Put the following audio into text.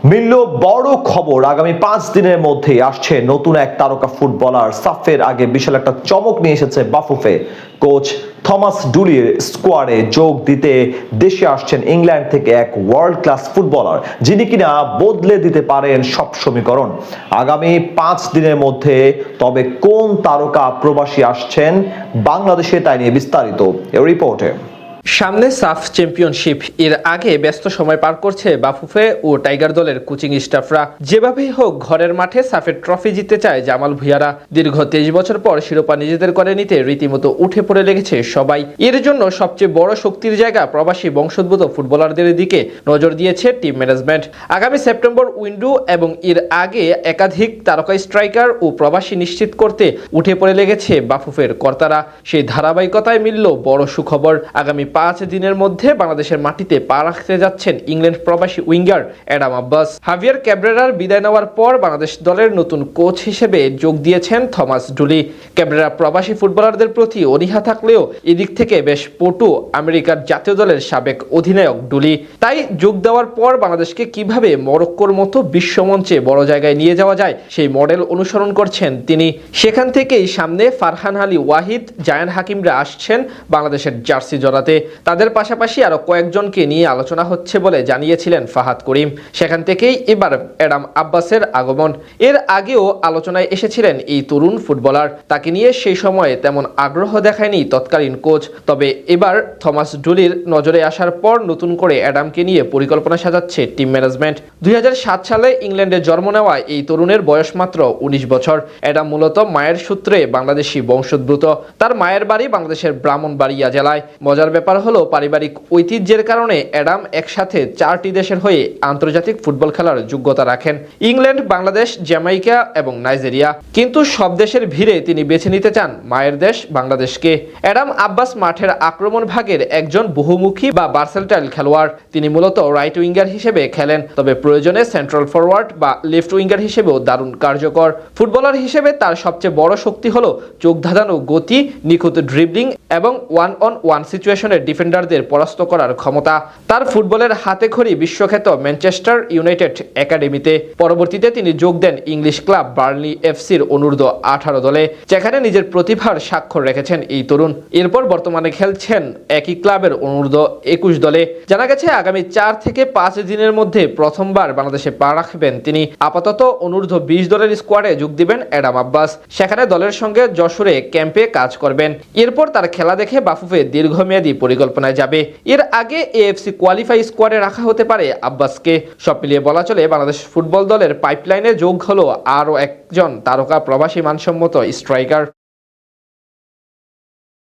মিলল বড় খবর। আগামী 5 দিনের মধ্যে আসছে নতুন এক তারকা ফুটবলার। সাফের আগে বিশাল একটা চমক নিয়ে এসেছে বাফুফে। কোচ থমাস ডুলির স্কোয়াডে যোগ দিতে দেশে আসছেন ইংল্যান্ড থেকে এক ওয়ার্ল্ড ক্লাস ফুটবলার, যিনি কিনা বদলে দিতে পারেন সব সমীকরণ। আগামী 5 দিনের মধ্যে তবে কোন তারকা প্রবাসী আসছেন বাংলাদেশে, তাই নিয়ে বিস্তারিত এই রিপোর্টে। সামনে সাফ চ্যাম্পিয়নশিপ, এর আগে ব্যস্ত সময় পার করছে বাফুফে ও টাইগার দলের কোচিং স্টাফরা। যেভাবেই হোক ঘরের মাঠে সাফের ট্রফি জিততে চায় জামাল ভুঁইয়ারা। দীর্ঘ 23 বছর পর শিরোপা নিজেদের করে নিতে রীতিমতো উঠে পড়ে লেগেছে সবাই। এর জন্য সবচেয়ে বড় শক্তির জায়গা প্রবাসী বংশোদ্ভূত ফুটবলারদের দিকে নজর দিয়েছে টিম ম্যানেজমেন্ট। আগামী সেপ্টেম্বর উইন্ডো এবং এর আগে একাধিক তারকা স্ট্রাইকার ও প্রবাসী নিশ্চিত করতে উঠে পড়ে লেগেছে বাফুফের কর্তারা। সেই ধারাবাহিকতায় মিলল বড় সুখবর। আগামী 5 দিনের মধ্যে বাংলাদেশের মাটিতে পা রাখতে যাচ্ছেন ইংল্যান্ড প্রবাসী উইঙ্গার অ্যাডাম আব্বাস। হাভিয়ার ক্যাব্রেরার বিদায় নেওয়ার পর বাংলাদেশ দলের নতুন কোচ হিসেবে যোগ দিয়েছেন থমাস ডুলি। ক্যাব্রেরা প্রবাসী ফুটবলারদের প্রতি অনীহা থাকলেও এদিক থেকে বেশ পটু আমেরিকার জাতীয় দলের সাবেক অধিনায়ক ডুলি। তাই যোগ দেওয়ার পর বাংলাদেশকে কিভাবে মরক্কোর মতো বিশ্বমঞ্চে বড় জায়গায় নিয়ে যাওয়া যায় সেই মডেল অনুসরণ করছেন তিনি। সেখান থেকেই সামনে ফারহান আলী ওয়াহিদ, জায়ান হাকিমরা আসছেন বাংলাদেশের জার্সি জড়াতে। তাদের পাশাপাশি আরো কয়েকজনকে নিয়ে আলোচনা হচ্ছে বলে জানিয়েছিলেন ফাহাদ করিম। সেখান থেকেই এবার অ্যাডাম আব্বাসের আগমন। এর আগেও আলোচনায় এসেছিলেন এই তরুণ ফুটবলার, তাকে নিয়ে সেই সময়ে তেমন আগ্রহ দেখায়নি তৎকালীন কোচ। তবে এবার থমাস ডুলির নজরে আসার পর নতুন করে অ্যাডামকে নিয়ে পরিকল্পনা সাজাচ্ছে টিম ম্যানেজমেন্ট। 2007 সালে ইংল্যান্ডে জন্ম নেওয়া এই তরুণের বয়স মাত্র 19 বছর। অ্যাডাম মূলত মায়ের সূত্রে বাংলাদেশি বংশোদ্ভূত। তার মায়ের বাড়ি বাংলাদেশের ব্রাহ্মণবাড়িয়া জেলায়। মজার ব্যাপার হলো পারিবারিক ঐতিহ্যের কারণে অ্যাডাম একসাথে 4টি দেশের হয়ে আন্তর্জাতিক ফুটবল খেলার যোগ্যতা রাখেন: ইংল্যান্ড, বাংলাদেশ, জ্যামাইকা এবং নাইজেরিয়া। কিন্তু সব দেশের ভিড়ে তিনি বেছে নিতে চান মায়ের দেশ বাংলাদেশকে। অ্যাডাম আব্বাস মাঠের আক্রমণ ভাগের একজন বহুমুখী বা ভার্সেটাইল খেলোয়াড়। তিনি মূলত রাইট উইঙ্গার হিসেবে খেলেন, তবে প্রয়োজনে সেন্ট্রাল ফরওয়ার্ড বা লেফট উইঙ্গার হিসেবেও দারুণ কার্যকর। ফুটবলার হিসেবে তার সবচেয়ে বড় শক্তি হলো চোখ ধাঁধানো গতি, নিখুঁত ড্রিবলিং এবং ওয়ান অন ওয়ান সিচুয়েশনের ডিফেন্ডারদের পরাস্ত করার ক্ষমতা। তার ফুটবলের হাতেখড়ি বিশ্বখ্যাত ম্যানচেস্টার ইউনাইটেড একাডেমিতে। পরবর্তীতে তিনি যোগ দেন ইংলিশ ক্লাব বার্নলি এফসির অনূর্ধ্ব 18 দলে, যেখানে নিজের প্রতিভার স্বাক্ষর রেখেছেন এই তরুণ। এরপর বর্তমানে খেলছেন একই ক্লাবের অনূর্ধ্ব 21 দলে। জানা গেছে আগামী 4 থেকে 5 দিনের মধ্যে প্রথমবার বাংলাদেশে পা রাখবেন তিনি। আপাতত অনূর্ধ্ব 20 দলের স্কোয়াডে যোগ দিবেন অ্যাডাম আব্বাস। সেখানে দলের সঙ্গে যশোরে ক্যাম্পে কাজ করবেন। এরপর তার খেলা দেখে বাফুফে দীর্ঘমেয়াদী পরিকল্পনায় যাবে। এর আগে এএফসি কোয়ালিফাই স্কোয়াডে রাখা হতে পারে আব্বাসকে। সব মিলিয়ে বলা চলে বাংলাদেশ ফুটবল দলের পাইপলাইনে যোগ হলো আরও একজন তারকা প্রবাসী মানসম্মত স্ট্রাইকার।